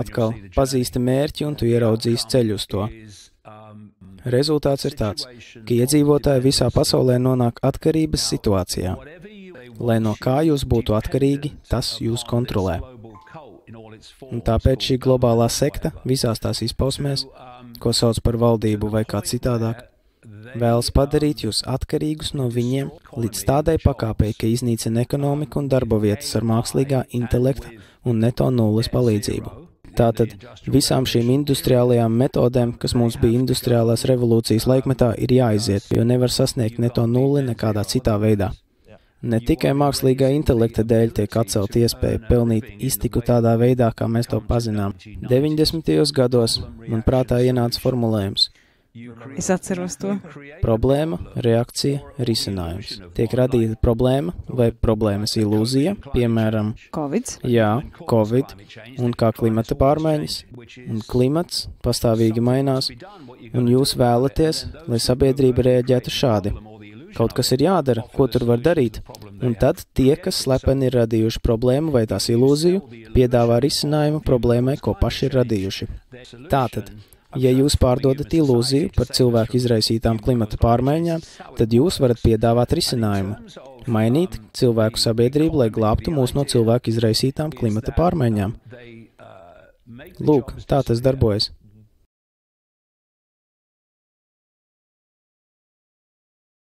Atkal pazīsti mērķi un tu ieraudzīsi ceļu uz to. Rezultāts ir tāds, ka iedzīvotāji visā pasaulē nonāk atkarības situācijā. Lai no kā jūs būtu atkarīgi, tas jūs kontrolē. Un tāpēc šī globālā sekta visās tās izpausmēs, ko sauc par valdību vai kā citādāk, vēlas padarīt jūs atkarīgus no viņiem līdz tādai pakāpei, ka iznīcina ekonomiku un darba vietas ar mākslīgā intelekta un neto nulles palīdzību. Tātad visām šīm industriālajām metodēm, kas mums bija industriālās revolūcijas laikmetā, ir jāiziet, jo nevar sasniegt neto nulli nekādā citā veidā. Ne tikai mākslīgā intelekta dēļ tiek atcelt iespēja pelnīt iztiku tādā veidā, kā mēs to pazinām. 90. gados man prātā ienāca formulējums. Es atceros to. Problēma, reakcija, risinājums. Tiek radīta problēma vai problēmas ilūzija, piemēram, Covid. Jā, Covid, un kā klimata pārmaiņas. Un klimats pastāvīgi mainās, un jūs vēlaties, lai sabiedrība reaģētu šādi. Kaut kas ir jādara, ko tur var darīt, un tad tie, kas slepeni ir radījuši problēmu vai tās ilūziju, piedāvā risinājumu problēmai, ko paši ir radījuši. Tātad, ja jūs pārdodat ilūziju par cilvēku izraisītām klimata pārmaiņām, tad jūs varat piedāvāt risinājumu. Mainīt cilvēku sabiedrību, lai glābtu mūs no cilvēku izraisītām klimata pārmaiņām. Lūk, tā tas darbojas.